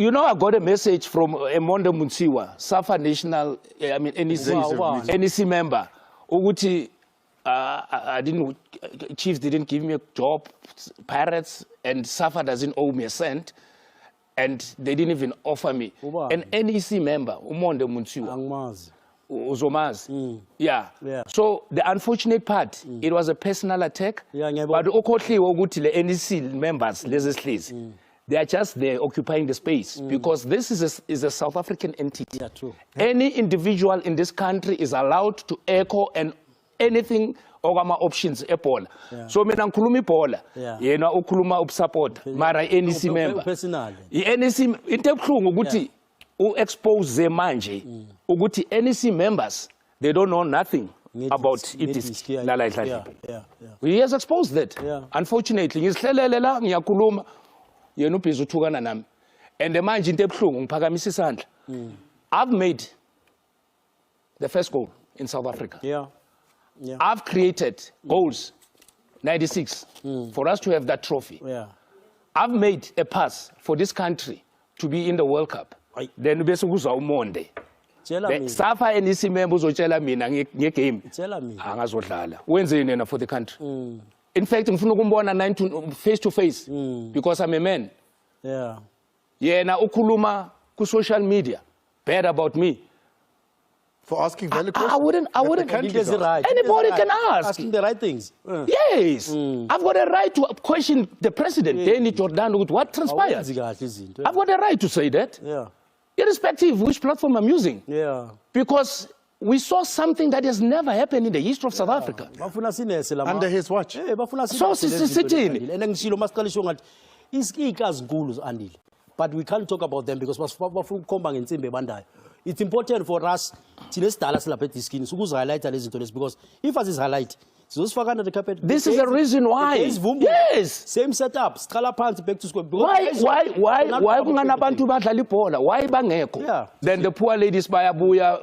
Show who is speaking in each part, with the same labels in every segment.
Speaker 1: You know, I got a message from Emondo Munsiwa, Safa National, NEC member. Uguti, Chiefs didn't give me a job, Pirates, and Safa doesn't owe me a cent, and they didn't even offer me. An NEC member, Umondo Munsiwa. Uzomaz. Yeah. So the unfortunate part, it was a personal attack. But okotli woguti le NEC members, they are just there occupying the space because this is a South African entity.
Speaker 2: Yeah, true.
Speaker 1: Any individual in this country is allowed to echo and anything ogama options epola. So mina ngikhuluma ipola. Yena ukhuluma support mara NEC member.
Speaker 2: Personally.
Speaker 1: NEC into ebhlungu ukuthi expose manje ukuthi NEC members they don't know nothing about it. He has exposed that. Unfortunately, ngisihlelele la ngiyakhuluma yena ubhizi uthukana nami. And manje into ebhlungu ngiphakamisa isandla. I've made the first goal in South Africa. I've created goals 96 for us to have that trophy. I've made a pass for this country to be in the World Cup. Then bese kuza umonde. Safa NEC member uzotshela mina ngegame. Angazodlala. Wenzeni yena for the country? In fact, ngifuna ukumbona face to face because I'm a man. Yena ukhuluma ku social media bad about me.
Speaker 3: For asking valid questions?
Speaker 1: I wouldn't. Anybody can ask.
Speaker 2: Asking the right things.
Speaker 1: Yes. I've got a right to question the president. Danny Jordan, what transpired? I've got a right to say that. Irrespective of which platform I'm using. Because we saw something that has never happened in the history of South Africa.
Speaker 3: Under his watch.
Speaker 1: So sitting.
Speaker 2: But we can't talk about them because it's important for us to highlight because if us is highlight,
Speaker 1: this is the reason why. Yes.
Speaker 2: Same setup. Back to school.
Speaker 1: Why then the poor ladies bayabuya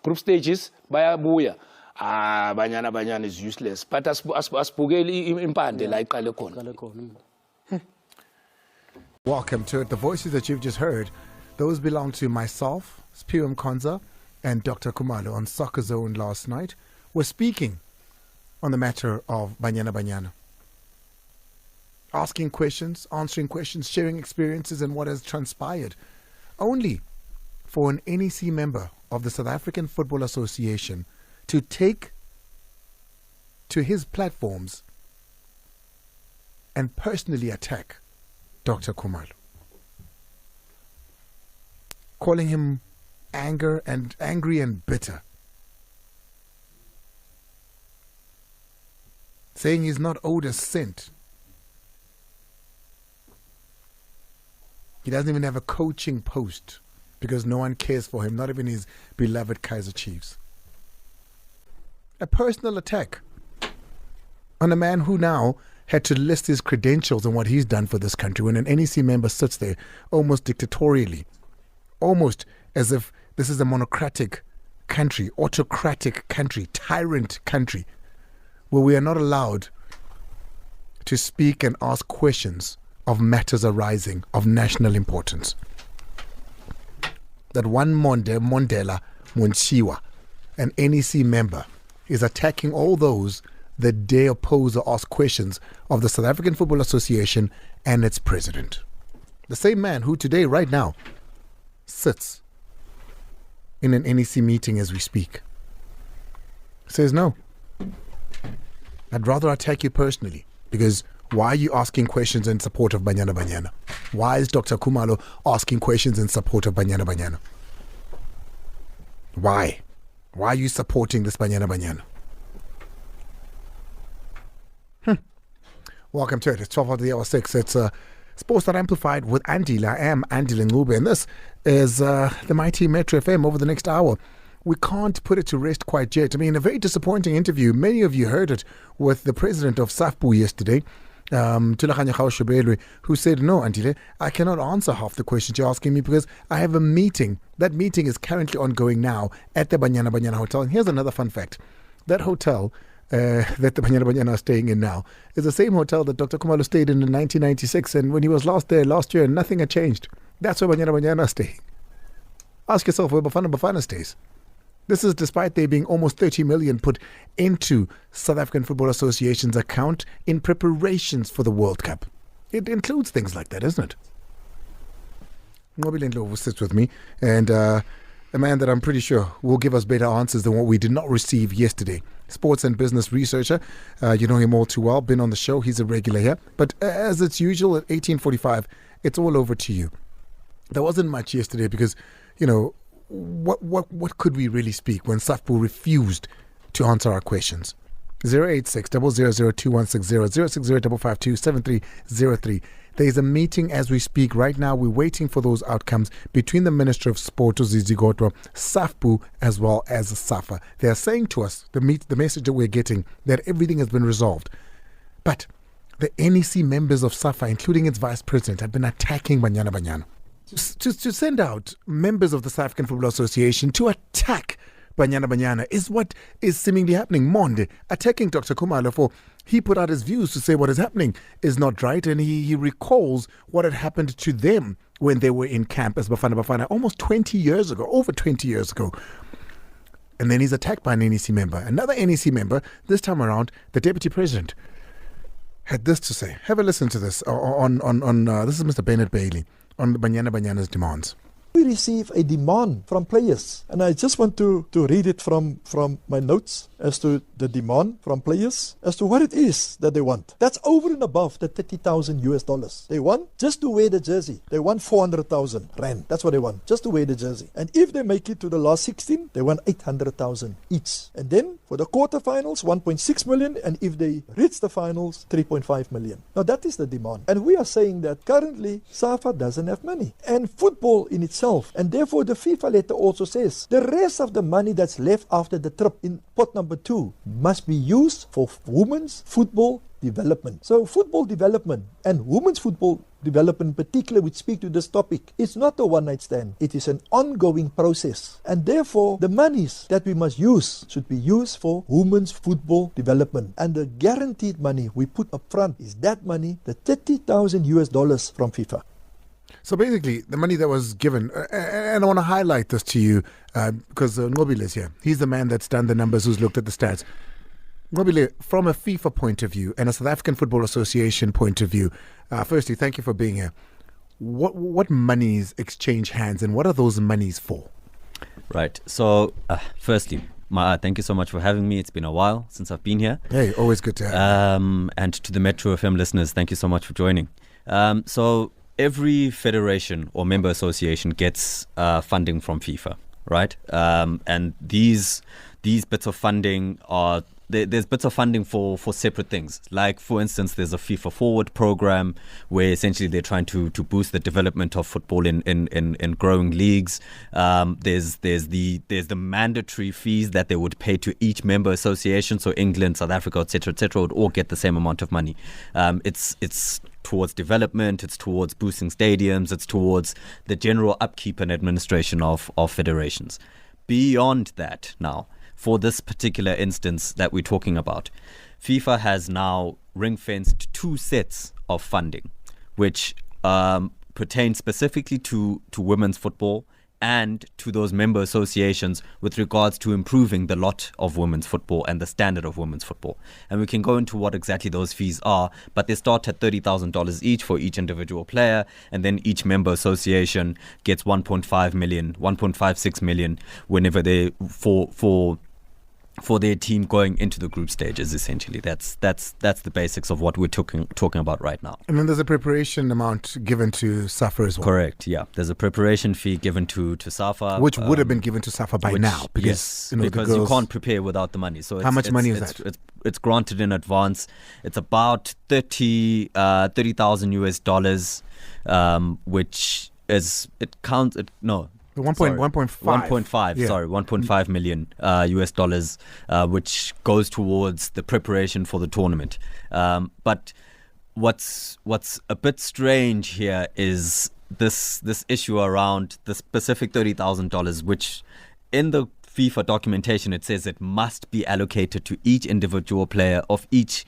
Speaker 1: group stages bayabuya. Banyana is useless. But as pugeli impande like kalekon.
Speaker 4: Welcome to it. The voices that you've just heard, those belong to myself, Spiram Konza, and Dr. Kumalo on Soccer Zone last night. We're speaking on the matter of Banyana. Asking questions, answering questions, sharing experiences and what has transpired. Only for an NEC member of the South African Football Association to take to his platforms and personally attack Dr. Kumalo, calling him angry and bitter, saying he's not owed a cent. He doesn't even have a coaching post because no one cares for him, not even his beloved Kaizer Chiefs. A personal attack on a man who now had to list his credentials and what he's done for this country when an NEC member sits there almost dictatorially, almost as if this is a monocratic country, autocratic country, tyrant country, where we are not allowed to speak and ask questions of matters arising of national importance. That one Mondela Munsiwa, an NEC member, is attacking all those that dare oppose or ask questions of the South African Football Association and its president. The same man who today, right now, sits in an NEC meeting as we speak, says no. I'd rather attack you personally, because why are you asking questions in support of Banyana? Why is Dr. Kumalo asking questions in support of Banyana? Why? Why are you supporting this Banyana? Welcome to it. It's 12 of the hour 6. It's Sports That Amplified with Andile. I am Andile Ncube, and this is the mighty Metro FM. Over the next hour, we can't put it to rest quite yet. I mean, a very disappointing interview. Many of you heard it with the president of SAFPU yesterday, Tulakanya Khawashebelwe, who said, no, Andile, I cannot answer half the questions you're asking me because I have a meeting. That meeting is currently ongoing now at the Banyana Hotel. And here's another fun fact. That hotel that the Banyana are staying in now is the same hotel that Dr. Kumalo stayed in 1996, and when he was last there last year, nothing had changed. That's where Banyana are staying. Ask yourself where Bafana stays. This is despite there being almost 30 million put into South African Football Association's account in preparations for the World Cup. It includes things like that, isn't it? Ncube Ndlovu sits with me, and a man that I'm pretty sure will give us better answers than what we did not receive yesterday. Sports and business researcher. You know him all too well. Been on the show. He's a regular here. But as it's usual at 18:45, it's all over to you. There wasn't much yesterday because, you know, what could we really speak when SAFPU refused to answer our questions? 086 000 2160 060 552 7303. There is a meeting as we speak right now. We're waiting for those outcomes between the Minister of Sport, Zizigotwa, SAFPU, as well as Safa. They are saying to us, the message that we're getting, that everything has been resolved. But the NEC members of Safa, including its vice president, have been attacking Banyana. To send out members of the South African Football Association to attack Banyana is what is seemingly happening. Monde attacking Dr. Kumalo for he put out his views to say what is happening is not right, and he recalls what had happened to them when they were in camp as Bafana almost 20 years ago, over 20 years ago. And then he's attacked by an NEC member. Another NEC member, this time around, the deputy president, had this to say. Have a listen to this on this is Mr. Bennett Bailey on Banyana's demands.
Speaker 5: We receive a demand from players, and I just want to read it from my notes as to the demand from players as to what it is that they want. That's over and above the $30,000. They want just to wear the jersey. They want 400,000 rand. That's what they want, just to wear the jersey. And if they make it to the last 16, they want 800,000 each. And then for the quarterfinals, 1.6 million, and if they reach the finals, 3.5 million. Now that is the demand. And we are saying that currently Safa doesn't have money. And football in itself, and therefore the FIFA letter also says the rest of the money that's left after the trip in pot number 2 must be used for women's football development. So football development and women's football development in particular, which speak to this topic, it's not a one-night stand. It is an ongoing process. And therefore, the monies that we must use should be used for women's football development. And the guaranteed money we put up front is that money, the $30,000 from FIFA.
Speaker 4: So basically, the money that was given, and I want to highlight this to you because Ncube is here. He's the man that's done the numbers, who's looked at the stats. Ncube, from a FIFA point of view and a South African Football Association point of view, firstly, thank you for being here. What monies exchange hands, and what are those monies for?
Speaker 6: Right. So, firstly, thank you so much for having me. It's been a while since I've been here.
Speaker 4: Hey, always good to have you.
Speaker 6: And to the Metro FM listeners, thank you so much for joining. So every federation or member association gets funding from FIFA, right? And these bits of funding are there's bits of funding for separate things. Like, for instance, there's a FIFA Forward program where essentially they're trying to boost the development of football in growing leagues. There's the mandatory fees that they would pay to each member association. So England, South Africa, etc., would all get the same amount of money. It's towards development, it's towards boosting stadiums, it's towards the general upkeep and administration of federations. Beyond that now, for this particular instance that we're talking about, FIFA has now ring-fenced 2 sets of funding, which pertain specifically to women's football and to those member associations with regards to improving the lot of women's football and the standard of women's football. And we can go into what exactly those fees are, but they start at $30,000 each for each individual player, and then each member association gets 1.56 million whenever they for their team going into the group stages. Essentially, that's the basics of what we're talking about right now.
Speaker 4: And then there's a preparation amount given to Safa as well.
Speaker 6: Correct. Yeah, there's a preparation fee given to Safa,
Speaker 4: which would have been given to Safa by now, because
Speaker 6: because you can't prepare without the money. So
Speaker 4: how much money is that?
Speaker 6: It's granted in advance. It's about $30,000, which is no. 1.5 million US, which goes towards the preparation for the tournament. But what's a bit strange here is this issue around the specific $30,000, which in the FIFA documentation, it says it must be allocated to each individual player of each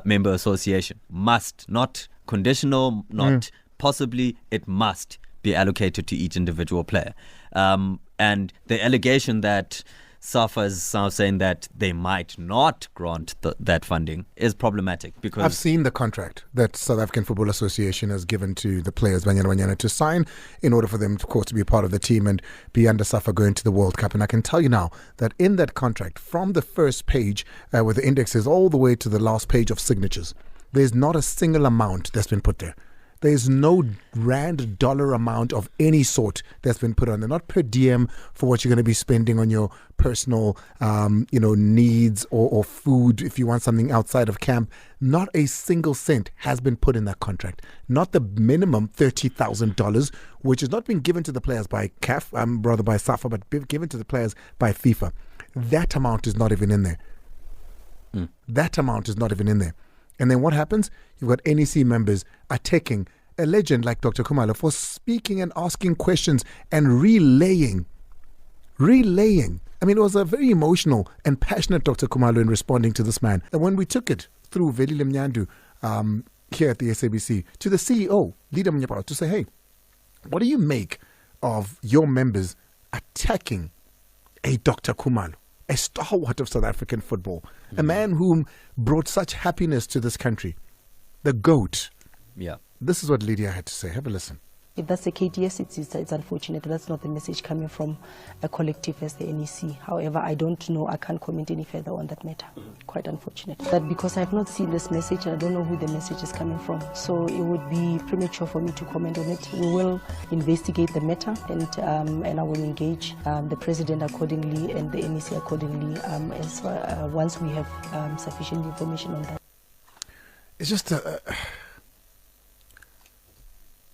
Speaker 6: member association. Must, not conditional, not possibly, it must be allocated to each individual player. And the allegation that Safa is now saying that they might not grant that funding is problematic, because
Speaker 4: I've seen the contract that South African Football Association has given to the players, Banyana, to sign in order for them, of course, to be a part of the team and be under Safa going to the World Cup. And I can tell you now that in that contract, from the first page with the indexes all the way to the last page of signatures, there's not a single amount that's been put there. There's no rand dollar amount of any sort that's been put on there. Not per diem for what you're going to be spending on your personal, needs or food if you want something outside of camp. Not a single cent has been put in that contract. Not the minimum $30,000, which has not been given to the players by CAF, rather by Safa, but given to the players by FIFA. That amount is not even in there. That amount is not even in there. And then what happens? You've got NEC members attacking a legend like Dr. Kumalo for speaking and asking questions and relaying. I mean, it was a very emotional and passionate Dr. Kumalo in responding to this man. And when we took it through Velile Mnyandu here at the SABC to the CEO, Leader Mnyapao, to say, hey, what do you make of your members attacking a Dr. Kumalo? A stalwart of South African football, a man whom brought such happiness to this country, the GOAT.
Speaker 6: Yeah.
Speaker 4: This is what Lydia had to say. Have a listen.
Speaker 7: If that's the case, yes, it's unfortunate. That's not the message coming from a collective as the NEC. However, I don't know. I can't comment any further on that matter. Quite unfortunate. That because I have not seen this message, I don't know who the message is coming from. So it would be premature for me to comment on it. We will investigate the matter, and I will engage the president accordingly and the NEC accordingly once we have sufficient information on that.
Speaker 4: It's just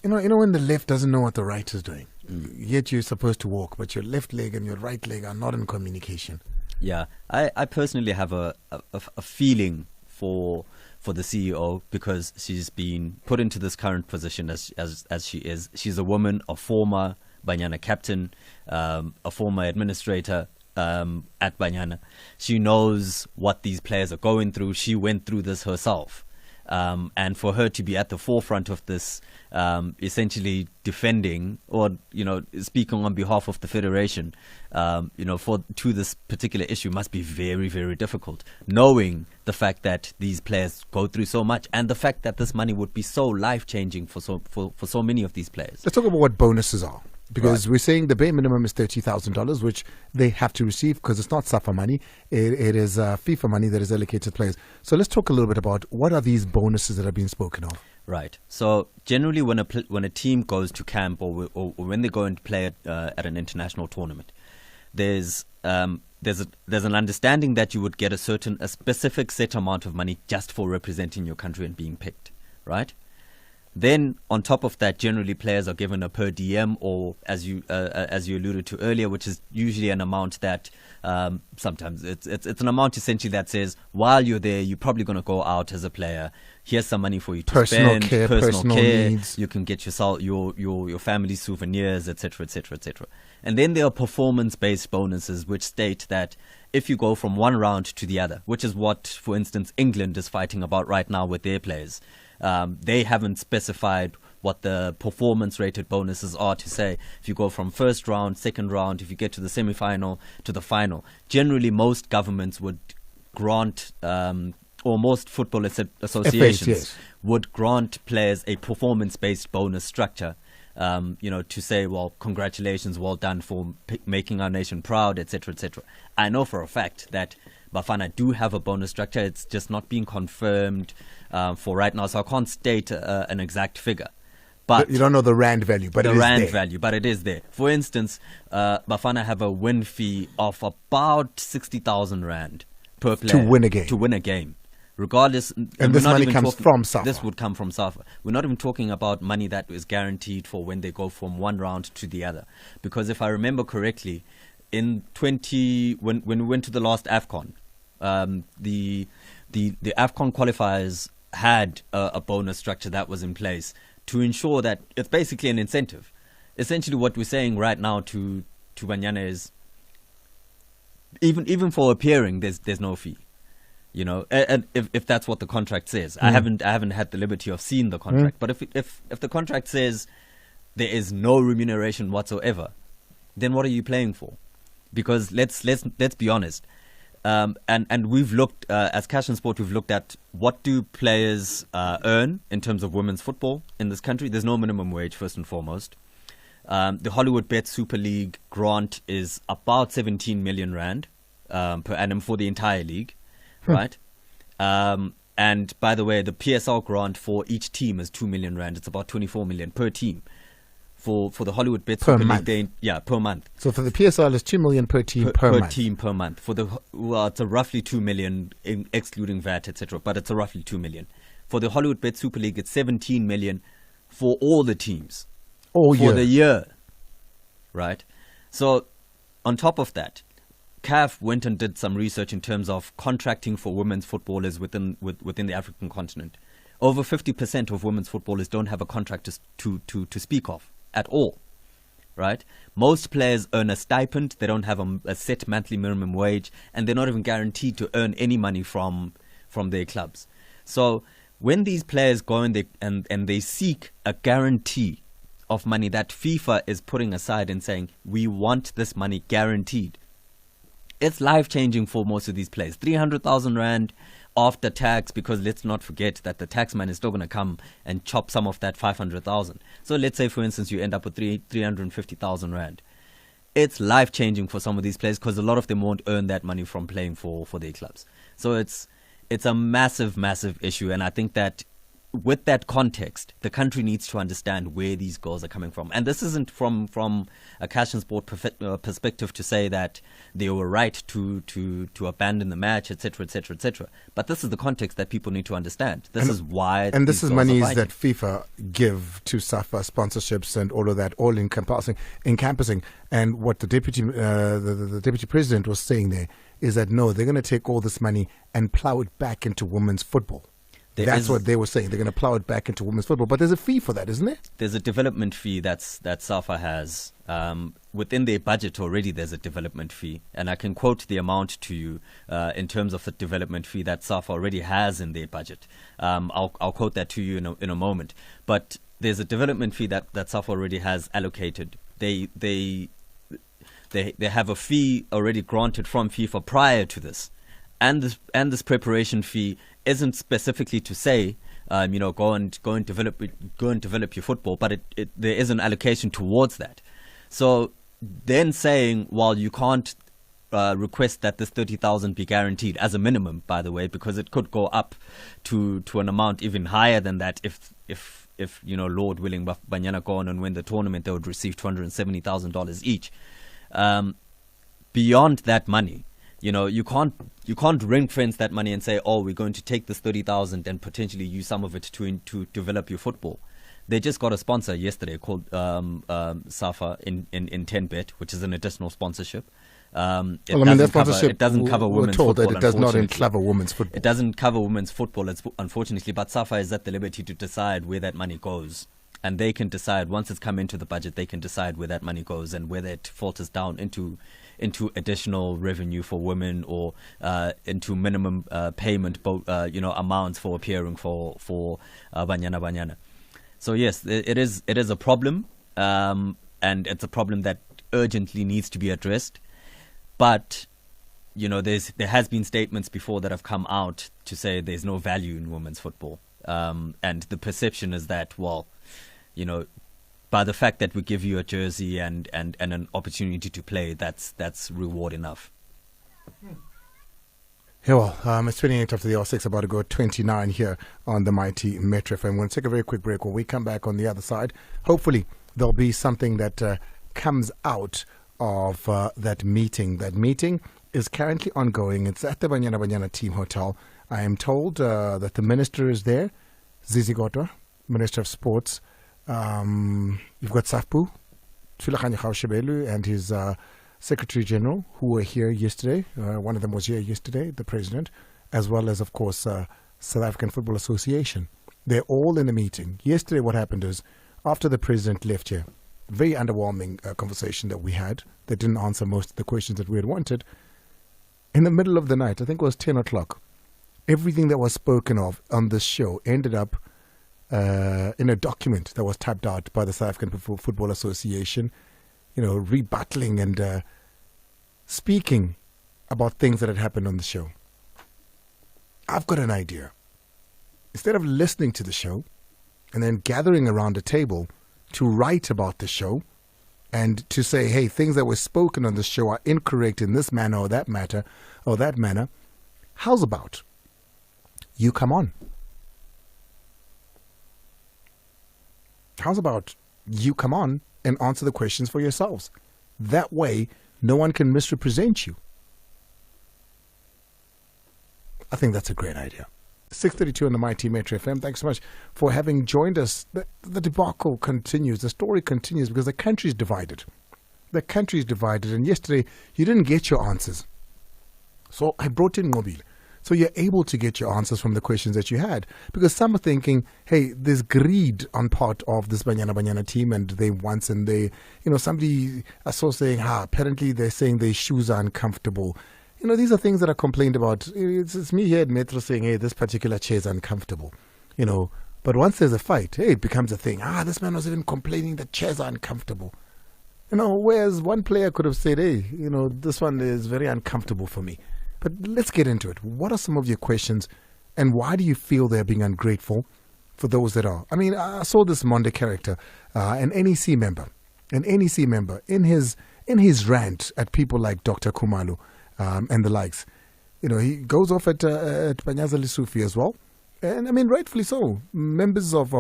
Speaker 4: You know when the left doesn't know what the right is doing, yet you're supposed to walk, but your left leg and your right leg are not in communication.
Speaker 6: Yeah, I personally have a feeling for the CEO, because she's been put into this current position as she is. She's a woman, a former Banyana captain, a former administrator at Banyana. She knows what these players are going through. She went through this herself. And for her to be at the forefront of this, essentially defending or, speaking on behalf of the federation, to this particular issue must be very, very difficult, knowing the fact that these players go through so much and the fact that this money would be so life-changing for so many of these players.
Speaker 4: Let's talk about what bonuses are. Because we're saying the bare minimum is $30,000, which they have to receive because it's not Safa money. It is FIFA money that is allocated to players. So let's talk a little bit about what are these bonuses that are being spoken of. Right.
Speaker 6: So generally when a team goes to camp or when they go and play at an international tournament, there's an understanding that you would get a specific set amount of money just for representing your country and being picked, right? Then on top of that, generally players are given a per diem, or as you alluded to earlier, which is usually an amount that sometimes it's an amount essentially that says while you're there, you're probably going to go out as a player. Here's some money for you to spend, personal care. Needs. You can get yourself your family souvenirs, etc., etc., etc. And then there are performance-based bonuses, which state that if you go from one round to the other, which is what, for instance, England is fighting about right now with their players. They haven't specified what the performance-rated bonuses are to say if you go from first round, second round, if you get to the semi-final, to the final. Generally, most governments would grant, or most football associations would grant players a performance-based bonus structure, to say, well, congratulations, well done for making our nation proud, etc., etc. I know for a fact that Bafana do have a bonus structure. It's just not being confirmed for right now, so I can't state an exact figure. But
Speaker 4: you don't know the rand value, but it is there.
Speaker 6: Value, but it is there. For instance, Bafana have a win fee of about 60,000 rand per player
Speaker 4: to win a game.
Speaker 6: Regardless,
Speaker 4: and this money comes from Safa.
Speaker 6: This would come from Safa. We're not even talking about money that is guaranteed for when they go from one round to the other, because if I remember correctly, in when we went to the last AFCON, the AFCON qualifiers had a bonus structure that was in place to ensure that it's basically an incentive. Essentially what we're saying right now to Banyana is, even for appearing, there's no fee. You know, and if that's what the contract says, I haven't had the liberty of seeing the contract. But if the contract says there is no remuneration whatsoever, then what are you playing for? Because let's be honest. And we've looked as Cash and Sport. We've looked at what do players earn in terms of women's football in this country. There's no minimum wage, first and foremost. The Hollywood Bet Super League grant is about 17 million rand per annum for the entire league, right? And by the way, the PSL grant for each team is 2 million rand. It's about 24 million per team. For the Hollywood Bet Super League, per month.
Speaker 4: So for the PSL, it's 2 million per team per month.
Speaker 6: Per team per month. For the it's a roughly 2 million, excluding VAT, etc. But it's a roughly 2 million. For the Hollywood Bet Super League, it's 17 million for all the teams. For the year, right? So on top of that, CAF went and did some research in terms of contracting for women's footballers within the African continent. Over 50% of women's footballers don't have a contract to speak of at all, right? Most players earn a stipend. They don't have a set monthly minimum wage, and they're not even guaranteed to earn any money from their clubs. So when these players go and they seek a guarantee of money that FIFA is putting aside and saying, we want this money guaranteed, it's life-changing for most of these players. 300,000 rand after tax, because let's not forget that the taxman is still going to come and chop some of that 500,000. So let's say, for instance, you end up with 350,000 rand. It's life-changing for some of these players because a lot of them won't earn that money from playing for their clubs. So it's a massive, massive issue, and I think that with that context, the country needs to understand where these goals are coming from. And this isn't from a Cash and Sport perspective to say that they were right to abandon the match, etc., etc., etc. But this is the context that people need to understand. This is why. And
Speaker 4: this is monies that FIFA give to Safa, sponsorships and all of that, all encompassing. And what the deputy president was saying there is that no, they're going to take all this money and plow it back into women's football. That's what they were saying. They're going to plow it back into women's football. But there's a fee for that, isn't there?
Speaker 6: There's a development fee that Safa has. Within their budget already, there's a development fee. And I can quote the amount to you in terms of the development fee that Safa already has in their budget. I'll quote that to you in a moment. But there's a development fee that Safa already has allocated. They have a fee already granted from FIFA prior to this. And this preparation fee isn't specifically to say, go and develop your football, but there is an allocation towards that. So then saying, well, you can't request that this 30,000 be guaranteed as a minimum, by the way, because it could go up to an amount even higher than that. If Lord willing, Banyana go on and win the tournament, they would receive $270,000 each. Beyond that money, you can't ring fence that money and say, oh, we're going to take this 30,000 and potentially use some of it to develop your football. They just got a sponsor yesterday called Safa in 10Bet, which is an additional sponsorship. It doesn't cover women's football.
Speaker 4: That it does not cover women's football.
Speaker 6: It doesn't cover women's football, unfortunately. But Safa is at the liberty to decide where that money goes. And they can decide, once it's come into the budget, they can decide where that money goes and whether it filters down into additional revenue for women or into minimum payment amounts for appearing for Banyana. So yes, it is a problem, and it's a problem that urgently needs to be addressed. But there has been statements before that have come out to say there's no value in women's football, and the perception is that, well, by the fact that we give you a jersey and an opportunity to play, that's reward enough.
Speaker 4: Yeah, well, it's 28 after the hour 6, about to go 29 here on the mighty Metro FM. We're going to take a very quick break. When we come back on the other side, hopefully there'll be something that comes out of that meeting. That meeting is currently ongoing. It's at the Banyana Team Hotel. I am told that the minister is there, Zizi Godwa, Minister of Sports. You've got Safpu, Tsulakanya Khawshebelu, and his Secretary General, who were here yesterday. One of them was here yesterday, the President, as well as, of course, South African Football Association. They're all in the meeting. Yesterday, what happened is, after the President left here, very underwhelming conversation that we had that didn't answer most of the questions that we had wanted. in the middle of the night, I think it was 10 o'clock, everything that was spoken of on this show ended up in a document that was typed out by the South African Football Association, rebattling and speaking about things that had happened on the show. I've got an idea. Instead of listening to the show and then gathering around a table to write about the show and to say, hey, things that were spoken on the show are incorrect in this manner or that manner, how's about you come on? How's about you come on and answer the questions for yourselves? That way, no one can misrepresent you. I think that's a great idea. 6:32 on the Mighty Metro FM. Thanks so much for having joined us. The debacle continues. The story continues because the country is divided. The country is divided. And yesterday, you didn't get your answers. So I brought in Mobile. So you're able to get your answers from the questions that you had. Because some are thinking, hey, there's greed on part of this Banyana team and they wants and they, somebody I saw saying, apparently they're saying their shoes are uncomfortable. These are things that are complained about. It's me here at Metro saying, hey, this particular chair is uncomfortable. But once there's a fight, hey, it becomes a thing. This man was even complaining that chairs are uncomfortable. Whereas one player could have said, hey, this one is very uncomfortable for me. But let's get into it. What are some of your questions and why do you feel they're being ungrateful for those that are? I saw this Monde character, an NEC member in his rant at people like Dr. Kumalo, and the likes. He goes off at Panyaza Lessufi as well. And rightfully so. Members of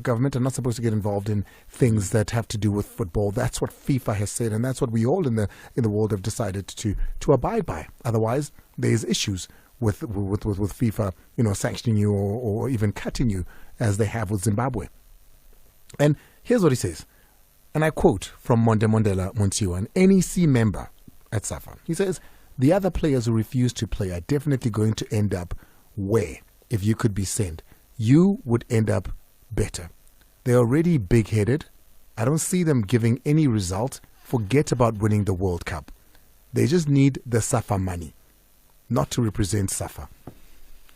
Speaker 4: government are not supposed to get involved in things that have to do with football. That's what FIFA has said, and that's what we all in the world have decided to abide by. Otherwise, there's issues with FIFA, sanctioning you or even cutting you, as they have with Zimbabwe. And here's what he says, and I quote from Mondela Monsiwa, an NEC member at Safa. He says, the other players who refuse to play are definitely going to end up where, if you could be sent, you would end up better. They're already big-headed. I don't see them giving any result. Forget about winning the World Cup. They just need the Safa money, not to represent Safa.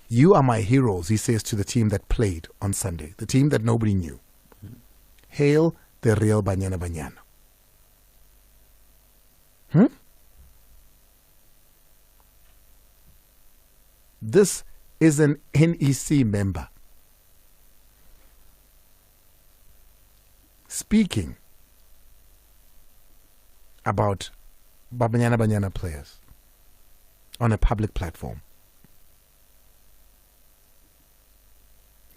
Speaker 4: You are my heroes, he says to the team that played on Sunday, the team that nobody knew. Hail the real Banyana. This is an NEC member speaking about Banyana players on a public platform.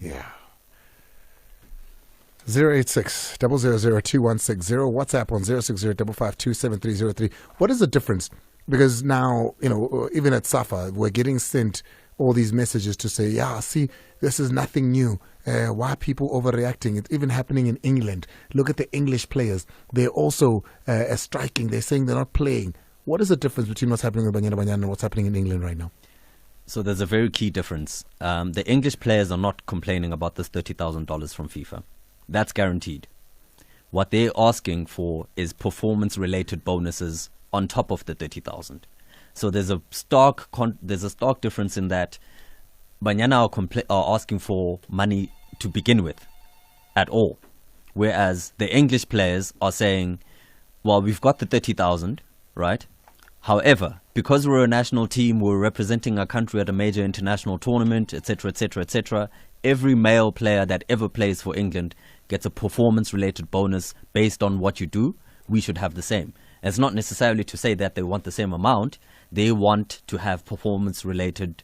Speaker 4: Yeah. 086 000 2160, WhatsApp on 060 552 7303. What is the difference? Because now, even at Safa, we're getting sent all these messages to say, see, this is nothing new. Why are people overreacting? It's even happening in England. Look at the English players. They're also striking. They're saying they're not playing. What is the difference between what's happening with Banyana and what's happening in England right now?
Speaker 6: So there's a very key difference. The English players are not complaining about this $30,000 from FIFA. That's guaranteed. What they're asking for is performance-related bonuses on top of the 30,000. So there's a stark difference in that Banyana are asking for money to begin with at all, whereas the English players are saying, well, we've got the 30,000, right? However, because we're a national team, we're representing our country at a major international tournament, etc., etc., etc., every male player that ever plays for England gets a performance-related bonus based on what you do. We should have the same. And it's not necessarily to say that they want the same amount. They want to have performance-related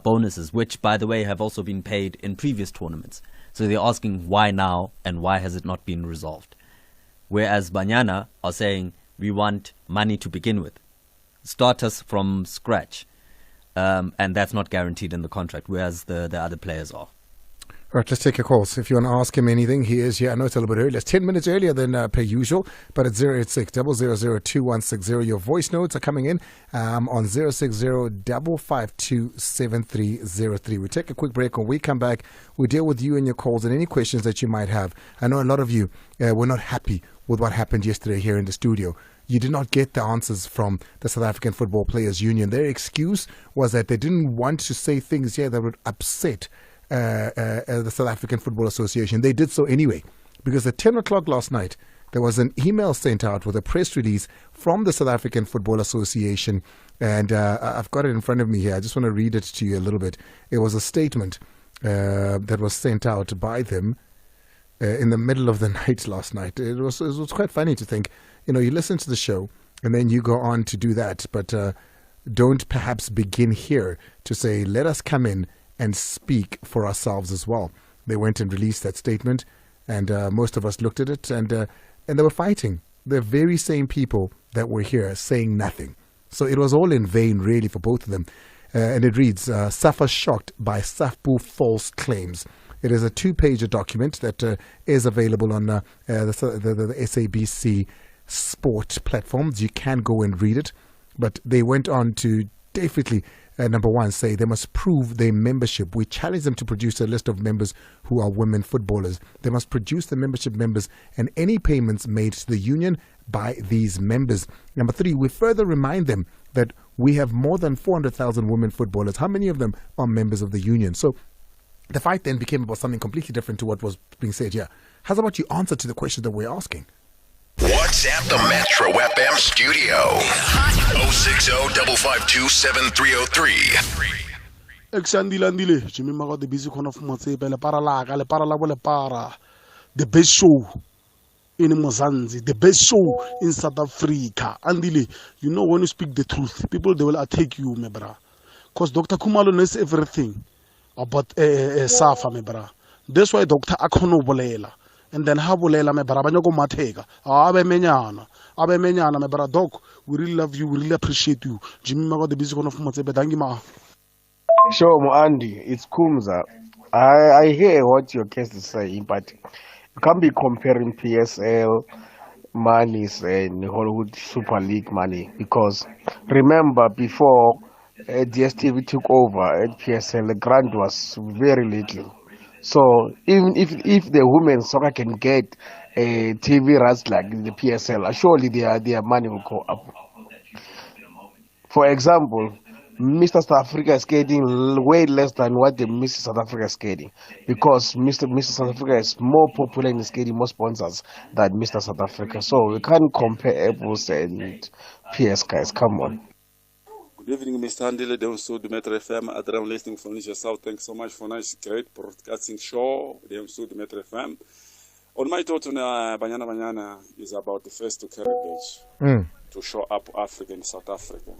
Speaker 6: bonuses, which, by the way, have also been paid in previous tournaments. So they're asking why now and why has it not been resolved? Whereas Banyana are saying we want money to begin with. Start us from scratch. And that's not guaranteed in the contract, whereas the other players are.
Speaker 4: All right, let's take your calls. If you want to ask him anything, he is here. I know it's a little bit early. It's 10 minutes earlier than per usual, but it's 086 000 2160. Your voice notes are coming in on 060 552 7303. We take a quick break. When we come back, we deal with you and your calls and any questions that you might have. I know a lot of you were not happy with what happened yesterday here in the studio. you did not get the answers from the South African Football Players Union. Their excuse was that they didn't want to say things here that would upset the South African Football Association. They did so anyway, because at 10 o'clock last night, there was an email sent out with a press release from the South African Football Association, and I've got it in front of me here. I just want to read it to you a little bit. It was a statement that was sent out by them in the middle of the night last night. It was quite funny to think, you listen to the show and then you go on to do that, but don't perhaps begin here to say, let us come in and speak for ourselves as well. They went and released that statement, and most of us looked at it, and they were fighting. The very same people that were here saying nothing. So it was all in vain, really, for both of them. And it reads, Safa shocked by SAFPU false claims. It is a 2-page document that is available on the SABC Sport platforms. You can go and read it. But they went on to definitely, number one, say they must prove their membership. We challenge them to produce a list of members who are women footballers. They must produce the membership members and any payments made to the union by these members. Number 3, we further remind them that we have more than 400,000 women footballers. How many of them are members of the union? So the fight then became about something completely different to what was being said here. How's about you answer to the question that we're asking?
Speaker 8: WhatsApp the Metro FM studio. 060-552-7303.
Speaker 9: Andile, Jimmy Mago, the busy corner of Montse, Le the best show in Mozambique, the best show in South Africa. Andile, when you speak the truth, people, they will attack you, my brother. Because Dr. Kumalo knows everything about Safa, my brother. That's why Dr. Akono Bolela. And then Habulela, my brother, go Matega. Abe Menyana, my brother. Doc, we really love you, we really appreciate you. Jimmy Mago, the busy corner of Montse, Bedangima.
Speaker 10: Sure, Andy, it's Kumza. I hear what your guest is saying, but you can't be comparing PSL monies and Hollywood Super League money, because remember before DSTV took over at PSL, the grant was very little. So even if the women's soccer can get a TV rights like the PSL, surely their money will go up. For example, Mr. South Africa is getting way less than what the Mr. South Africa is getting, because Mr. South Africa is more popular and is getting more sponsors than Mr. South Africa. So we can't compare apples and PS guys. Come on.
Speaker 11: Good evening, Mr. Andile. Dem Sud Metro FM. Adrian listening from Nisha South. Thanks so much for nice, great broadcasting show. Dem Sud Metro FM. On my thought on Banyana is about the first to carry badge to show up Africa and South Africa.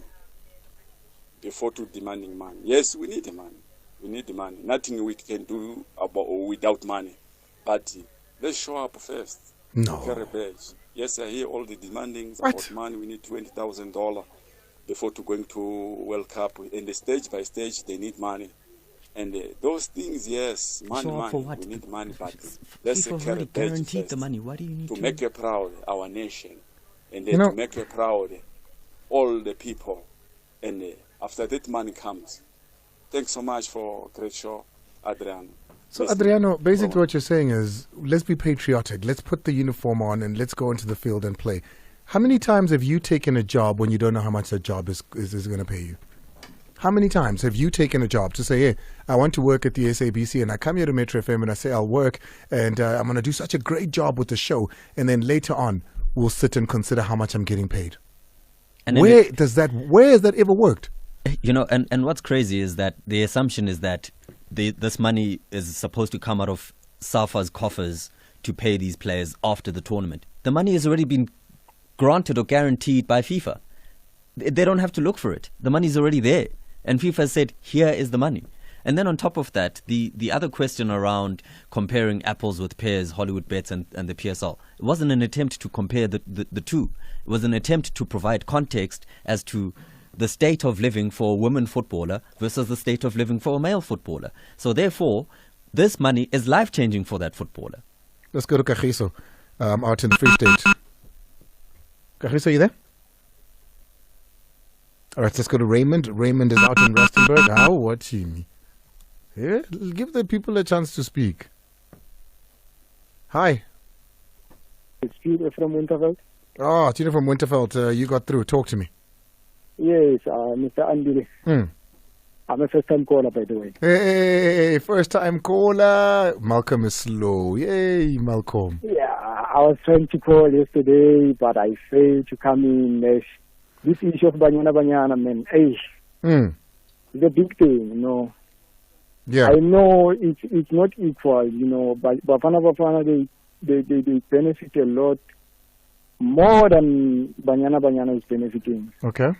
Speaker 11: Before to demanding money. Yes, we need the money. We need the money. Nothing we can do about or without money. But let's show up first.
Speaker 4: No.
Speaker 11: Carry badge. Yes, I hear all the demandings about money. We need $20,000 before to going to World Cup. And the stage by stage, they need money. And those things, yes, money.
Speaker 6: For what?
Speaker 11: We need money, but let's carry badge
Speaker 6: guaranteed
Speaker 11: first.
Speaker 6: the money. What do you need
Speaker 11: to make it proud our nation, and then to make it proud all the people, and after that money comes. Thanks so much for a great show, Adriano.
Speaker 4: So Adriano, basically what you're saying is, let's be patriotic. Let's put the uniform on and let's go into the field and play. How many times have you taken a job when you don't know how much that job is going to pay you? How many times have you taken a job to say, hey, I want to work at the SABC, and I come here to Metro FM and I say I'll work and I'm going to do such a great job with the show, and then later on we'll sit and consider how much I'm getting paid? And where has that ever worked?
Speaker 6: And what's crazy is that the assumption is that this money is supposed to come out of Safa's coffers to pay these players after the tournament. The money has already been granted or guaranteed by FIFA. They don't have to look for it. The money's already there. And FIFA has said, here is the money. And then on top of that, the other question around comparing apples with pears, Hollywood Bets and the PSL, it wasn't an attempt to compare the two. It was an attempt to provide context as to the state of living for a woman footballer versus the state of living for a male footballer. So therefore, this money is life-changing for that footballer.
Speaker 4: Let's go to Kagiso, out in the Free State. Kagiso, are you there? All right, let's go to Raymond. Raymond is out in Rustenburg. How watching me? Yeah, give the people a chance to speak. Hi.
Speaker 12: It's Peter from Winterveld.
Speaker 4: Oh, Tina from Winterfeld, you got through. Talk to me.
Speaker 12: Yes, Mr. Andile. I'm a first-time caller, by the way.
Speaker 4: Hey, first-time caller. Malcolm is slow. Yay, Malcolm.
Speaker 12: Yeah, I was trying to call yesterday, but I failed to come in. This issue of Banyana, man, it's a big thing, you know.
Speaker 4: Yeah.
Speaker 12: I know it's not equal, you know, but Bafana, they benefit a lot more than Banyana is benefiting.
Speaker 4: Okay.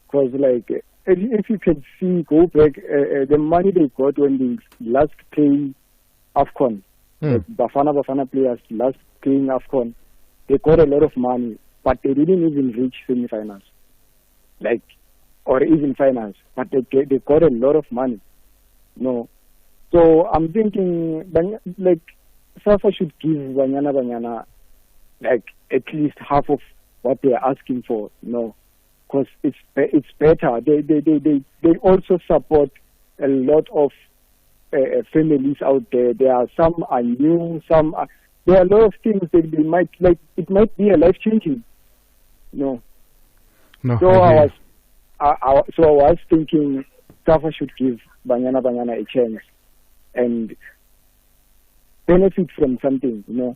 Speaker 12: Because, like, if you can see, go back, the money they got when they last play AFCON, like Bafana players last playing AFCON, they got a lot of money, but they didn't even reach semi-finals, like, or even finals, but they got a lot of money, no. So I'm thinking, like, Safa should give Banyana, like, at least half of what they're asking for, no. Because it's better. They also support a lot of families out there. There are some are new, there are a lot of things that they might like. It might be a life changing. No. So I was thinking Safa should give Banyana a chance and benefit from something. You know.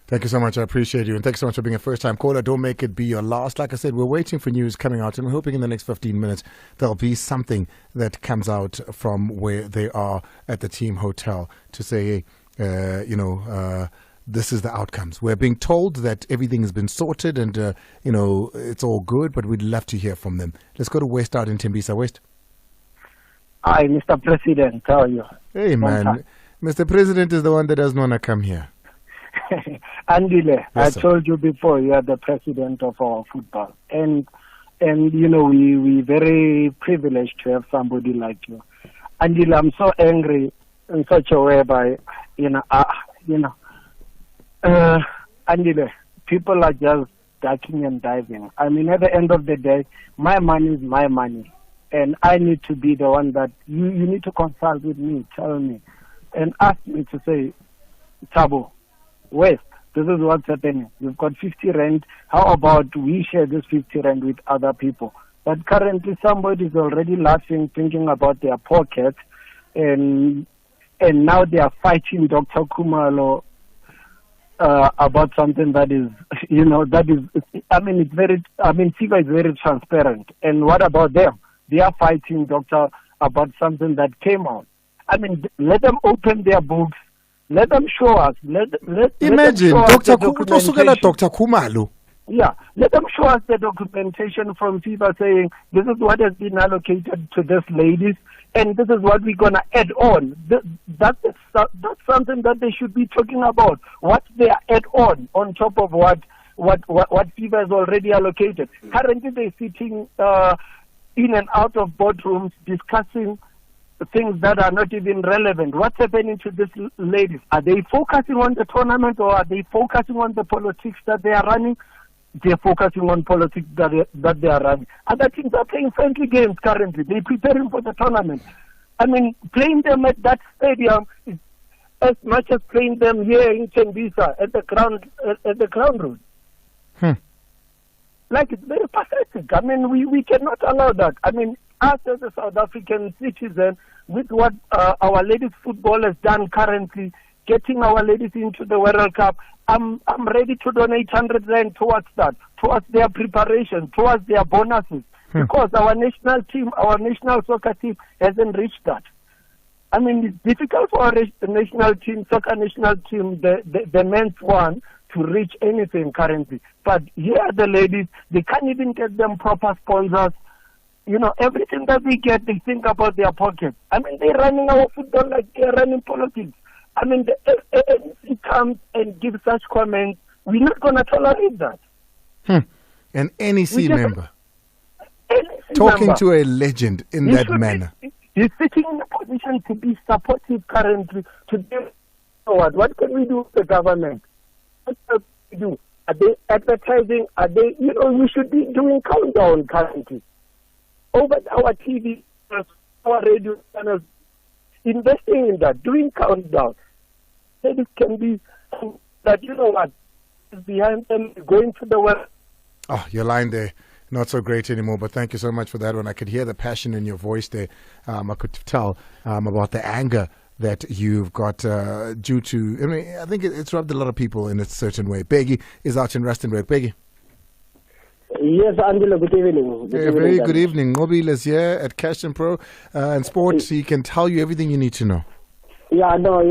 Speaker 4: Thank you so much. I appreciate you. And thanks so much for being a first-time caller. Don't make it be your last. Like I said, we're waiting for news coming out, and we're hoping in the next 15 minutes there'll be something that comes out from where they are at the team hotel to say, this is the outcomes. We're being told that everything has been sorted and, it's all good, but we'd love to hear from them. Let's go to West out in Tembisa. West.
Speaker 13: Hi, Mr. President. How are you?
Speaker 4: Hey, man. Mr. President is the one that doesn't want to come here.
Speaker 13: Andile,
Speaker 4: yes,
Speaker 13: I told you before, you are the president of our football. And we're very privileged to have somebody like you. Andile, I'm so angry in such a way by, Andile, people are just ducking and diving. I mean, at the end of the day, my money is my money. And I need to be the one that you need to consult with me, tell me, and ask me to say, Tabo, West, this is what's happening. You've got 50 rand. How about we share this 50 rand with other people? But currently somebody's already laughing, thinking about their pockets, and now they are fighting Dr. Kumalo about something that is, Fifa is very transparent. And what about them? They are fighting Doctor about something that came out. I mean, let them open their books. Let them show us.
Speaker 4: Imagine Dr. Kumalo.
Speaker 13: Yeah, let them show us the documentation from FIFA saying this is what has been allocated to this ladies, and this is what we're gonna add on. That's something that they should be talking about. What's their add on top of what FIFA has already allocated? Currently, they're sitting in and out of boardrooms discussing things that are not even relevant. What's happening to these ladies? Are they focusing on the tournament, or are they focusing on the politics that they are running? They're focusing on politics that they are running. Other teams are playing friendly games currently. They're preparing for the tournament. I mean, playing them at that stadium is as much as playing them here in Tembisa at the ground road. Like, it's very pathetic. I mean, we cannot allow that. I mean, us as a South African citizen, with what our ladies football has done currently, getting our ladies into the World Cup, I'm ready to donate 100 rand towards that, towards their preparation, towards their bonuses, because our national team, our national soccer team hasn't reached that. I mean, it's difficult for our national team, soccer national team, the men's one, to reach anything currently. But here are the ladies, they can't even get them proper sponsors. You know, everything that they get, they think about their pockets. I mean, they're running our football like they're running politics. I mean, the ANC comes and gives such comments. We're not going to tolerate that.
Speaker 4: An NEC member talking to a legend in that manner.
Speaker 13: He's sitting in a position to be supportive currently. To do what can we do with the government? What can we do? Are they advertising? Are they, we should be doing countdown currently. Over our TV, our radio channels, investing in that, doing countdown. It can be that, behind them, going to the West.
Speaker 4: Oh, your line there, not so great anymore, but thank you so much for that one. I could hear the passion in your voice there. I could tell about the anger that you've got due to, I mean, I think it's rubbed a lot of people in a certain way. Peggy is out in Rustenburg. Peggy.
Speaker 14: Yes, Andile, good evening.
Speaker 4: Very good evening. Mobile is here at Cash and Pro and Sports. He can tell you everything you need to know.
Speaker 14: Yeah, no,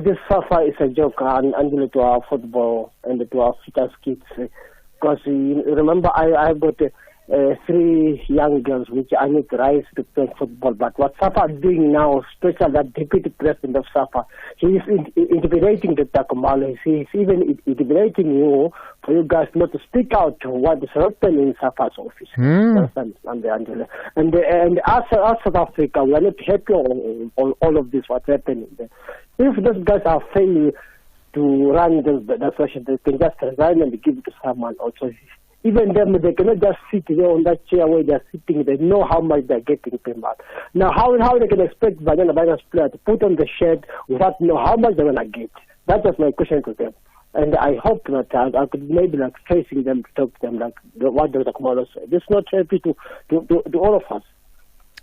Speaker 14: this Safa is a joke, Andile, to our football and to our fittest kids. Because remember, I've got 3 young girls which I need to rise to play football. But what Safa is doing now, especially that deputy president of Safa, he is intimidating the Kumalo. He's even intimidating you for you guys not to speak out to what is happening in Safa's office. And as South Africa, we are not happy on all of this, what's happening there. If those guys are failing to run the session, they can just resign and give it to someone also. Even them, they cannot just sit there on that chair where they're sitting. They know how much they're getting paid out. Now, how they can expect Banyana's player to put on the shirt without know how much they're going to get? That was my question to them. And I hope that I could maybe facing them to talk to them like what Dr. Kumalo said. It's not happy to all of us.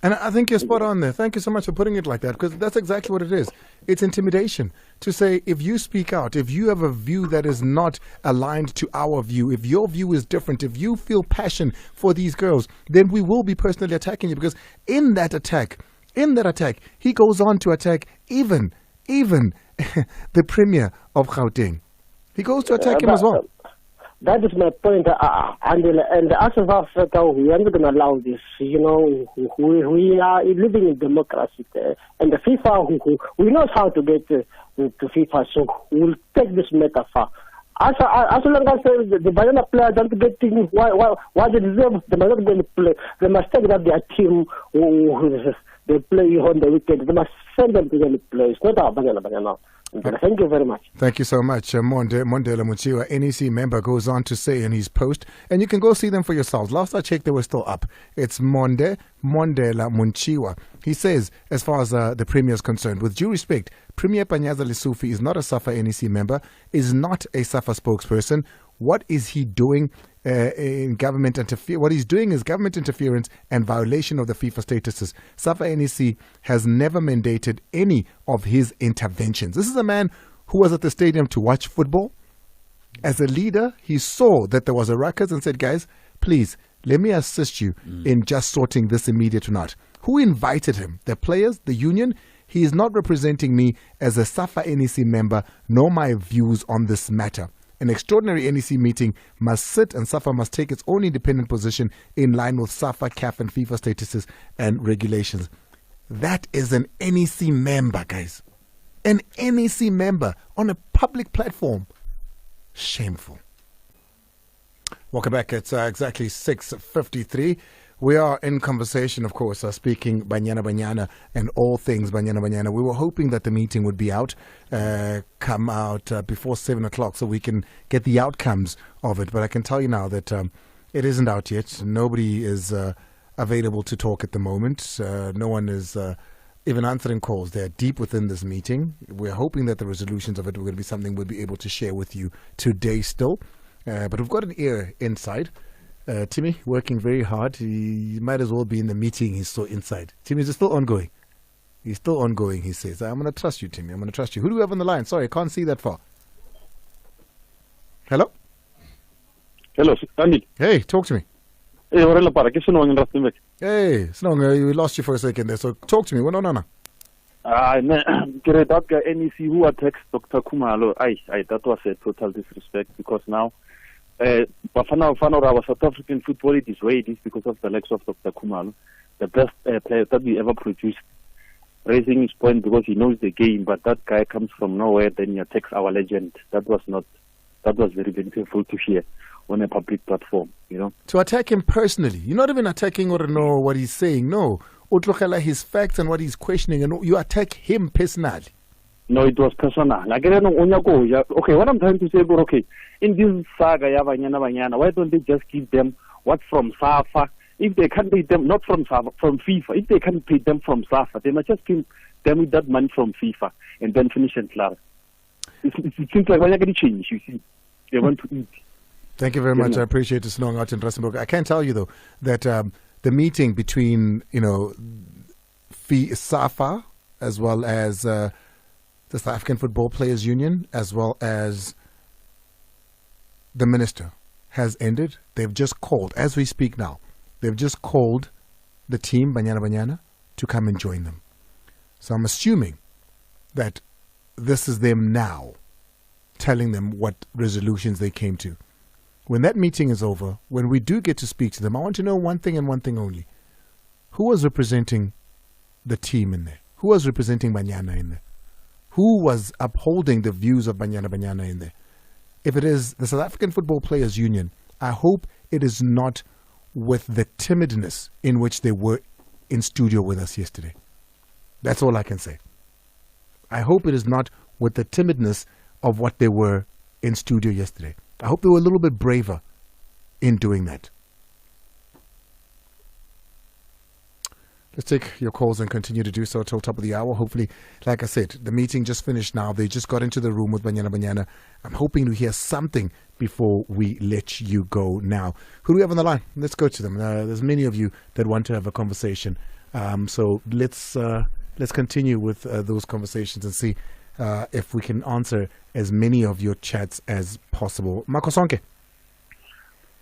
Speaker 4: And I think you're spot on there. Thank you so much for putting it like that, because that's exactly what it is. It's intimidation. To say, if you speak out, if you have a view that is not aligned to our view, if your view is different, if you feel passion for these girls, then we will be personally attacking you. Because in that attack, he goes on to attack even the Premier of Gauteng. He goes to attack him as well.
Speaker 14: That is my point, and as of Africa, we are not going to allow this. We are living in democracy, and the FIFA, we know how to get to FIFA, so we'll take this matter far. As long as the Banyana players don't get things, why they deserve, they must not going to play. They must take that their team, they play on the weekend. They must send them to the play. It's not our Banyana. Thank you very much.
Speaker 4: Thank you so much. Mondela Munchiwa, NEC member, goes on to say in his post, and you can go see them for yourselves. Last I checked, they were still up. It's Mondela Munchiwa. He says, as far as the Premier is concerned, with due respect, Premier Panyaza Lesufi is not a Safa NEC member, is not a Safa spokesperson. What is he doing in government interference? What he's doing is government interference and violation of the FIFA statuses. Safa NEC has never mandated any of his interventions. This is a man who was at the stadium to watch football. As a leader, he saw that there was a ruckus and said, guys, please, let me assist you in just sorting this immediate or not. Who invited him? The players, the union? He is not representing me as a Safa NEC member, nor my views on this matter. An extraordinary NEC meeting must sit and Safa must take its own independent position in line with Safa, CAF and FIFA statuses and regulations. That is an NEC member, guys. An NEC member on a public platform. Shameful. Welcome back. It's exactly 6:53. We are in conversation, of course, speaking Banyana and all things Banyana. We were hoping that the meeting would be out, come out before 7 o'clock so we can get the outcomes of it. But I can tell you now that it isn't out yet. Nobody is available to talk at the moment. No one is even answering calls. They're deep within this meeting. We're hoping that the resolutions of it are going to be something we'll be able to share with you today still. But we've got an ear inside. Timmy, working very hard. He might as well be in the meeting. He's so inside. Timmy, is it still ongoing? He's still ongoing, he says. I'm going to trust you, Timmy. I'm going to trust you. Who do we have on the line? Sorry, I can't see that far. Hello?
Speaker 15: Hello, Andy.
Speaker 4: Hey, talk to me.
Speaker 15: Hey,
Speaker 4: Hey, Snong, we lost you for a second there. So talk to me. What on?
Speaker 15: That guy NEC who attacks Dr. Kumalo, that was a total disrespect because now our South African football it is where it is because of the legs of Dr. Kumalo, the best player that we ever produced, raising his point because he knows the game, but that guy comes from nowhere, then he attacks our legend. That was very painful to hear on a public platform, you know.
Speaker 4: To attack him personally. You're not even attacking or know what he's saying, no. His facts and what he's questioning, and you attack him personally.
Speaker 15: No, it was personal. Okay, what I'm trying to say, okay, in this saga, Banyana, why don't they just give them what's from Safa? If they can't pay them, not from Safa, from FIFA, if they can't pay them from Safa, they must just pay them with that money from FIFA and then finish and clear. It seems like we're going to change, you see. they want to eat.
Speaker 4: Thank you very much. I appreciate this long out in Rustenburg. I can tell you though that the meeting between Safa as well as the South African Football Players Union as well as the minister has ended. They've just called, as we speak now, they've just called the team Banyana to come and join them. So I'm assuming that this is them now telling them what resolutions they came to. When that meeting is over, when we do get to speak to them, I want to know one thing and one thing only. Who was representing the team in there? Who was representing Banyana in there? Who was upholding the views of Banyana in there? If it is the South African Football Players Union, I hope it is not with the timidness in which they were in studio with us yesterday. That's all I can say. I hope it is not with the timidness of what they were in studio yesterday. I hope they were a little bit braver in doing that. Let's take your calls and continue to do so till top of the hour. Hopefully, like I said, the meeting just finished now. They just got into the room with Banyana. I'm hoping to hear something before we let you go now. Who do we have on the line? Let's go to them. There's many of you that want to have a conversation. So let's continue with those conversations and see if we can answer as many of your chats as possible. Makosonke.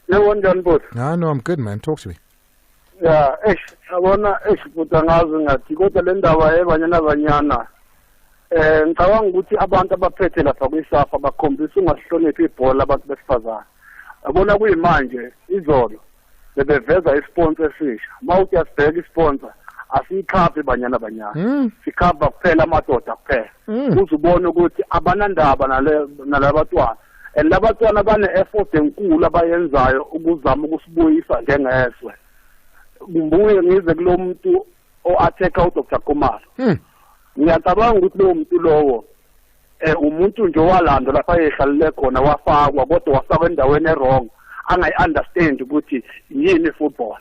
Speaker 16: No,
Speaker 4: I'm good, man. Talk to me.
Speaker 16: Yeah, abona kuthangazi ngathi kodwa le ndaba Banyana ngicabanga ukuthi abantu abaphethe lapha kwiSafa bakhombisa ungahloniphi ibhola abantu besifazana. Abona kuyimanje izolo bebeveza isponsor esisha. Mawuthi asibheka isponsor asiyikhaphi Banyana. Sikhapha kuphela amadoda kuphela. Uzubona ukuthi abanandaba nalabatwana. And labatwana bane effort enkulu abayenzayo ukuzama ukusibuyisa njengeswe. Ngimbuye ngize kulo muntu o-attack out Dr. Kumalo. Ngiyacabanga ukuthi lo muntu lowo umuntu nje walando lapha ehlalele khona wafakwa kodwa wafakwa endaweni errong angayi-understand ukuthi yini football.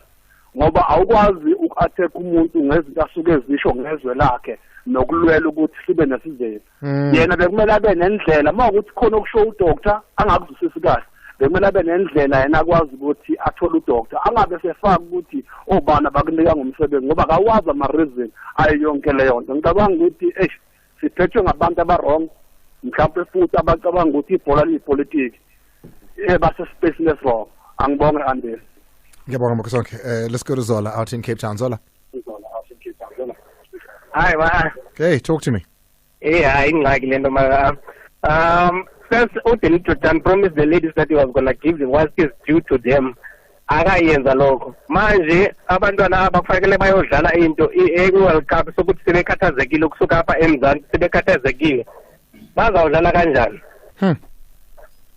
Speaker 16: Ngoba awukwazi uku-attack umuntu ngezinto asuke ezisho ngezwe lakhe nokulwela ukuthi sibe nesizelo. Yena bekumele abe nendlela uma ukuthi khona okusho udoctor angakuzwisisi kahle. Bekumele abe nendlela yena akwazi ukuthi athole udoctor angabe sefaka ukuthi obana bakunika ngomsebenzi ngoba kawazi ama-reason ayo yonke leyo nto. Ngicabanga ukuthi siphethwe ngabantu abarong mhlawumbe futhi abacabanga ukuthi ibhola liyipolitiki base-spaceless wrong. Angibonge Andile.
Speaker 4: Ngiyabonga Makosonke. Let's go to Zola out in Cape Town. Zola.
Speaker 17: Hi, man.
Speaker 4: Okay, talk to me.
Speaker 17: Yeah, first, Odin Jordan promised the ladies that he was going to give them what is due to them. Akayenza lokho. Manje abantwana abafakele bayodlala into e-World Cup sokuthi sebekhathazekile ukusuka apha eMzansi sebekhathazekile. Bazawudlala kanjani?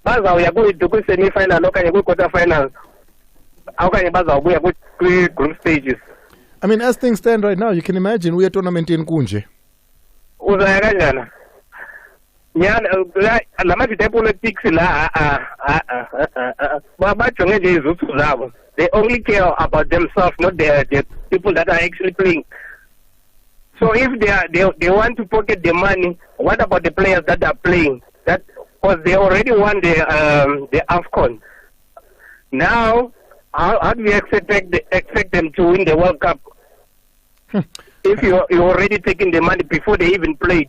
Speaker 17: Bazawuya kwi-semi-final okanye kwi-quarter final. Okanye bazawubuya kwi-group stages.
Speaker 4: I mean, as things stand right now, you can imagine we are tournament in Kunje.
Speaker 17: Uzaya kanjani? Politics they only care about themselves, not the people that are actually playing. So if they want to pocket the money, what about the players that are playing? That because they already won the AFCON. Now, how do we expect them to win the World Cup? If you're already taking the money before they even played.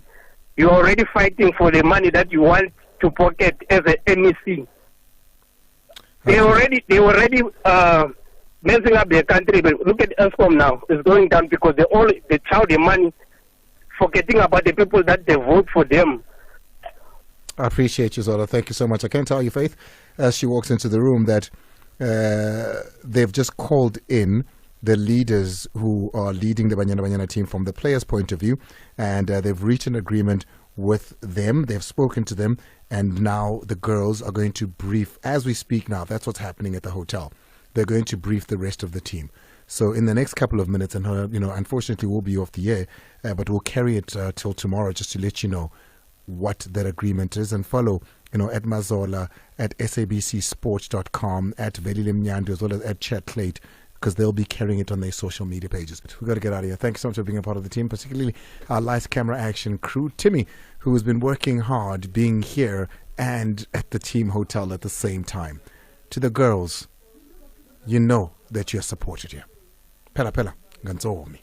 Speaker 17: You're already fighting for the money that you want to pocket as an MEC. They already messing up their country. But look at ESCOM now; it's going down because they chow the money, forgetting about the people that they vote for them.
Speaker 4: I appreciate you, Zola. Thank you so much. I can tell you, Faith, as she walks into the room, that they've just called in the leaders who are leading the Banyana team from the players' point of view, and they've reached an agreement with them. They've spoken to them, and now the girls are going to brief, as we speak now, that's what's happening at the hotel. They're going to brief the rest of the team. So in the next couple of minutes, and unfortunately we'll be off the air, but we'll carry it till tomorrow just to let you know what that agreement is, and follow at Mazola, at sabcsports.com, at Velile Mnyando, as well as at Chat Clate, because they'll be carrying it on their social media pages. We've got to get out of here. Thank you so much for being a part of the team, particularly our lights, camera, action crew. Timmy, who has been working hard being here and at the team hotel at the same time. To the girls, you know that you're supported here. Pela, ngantsomi.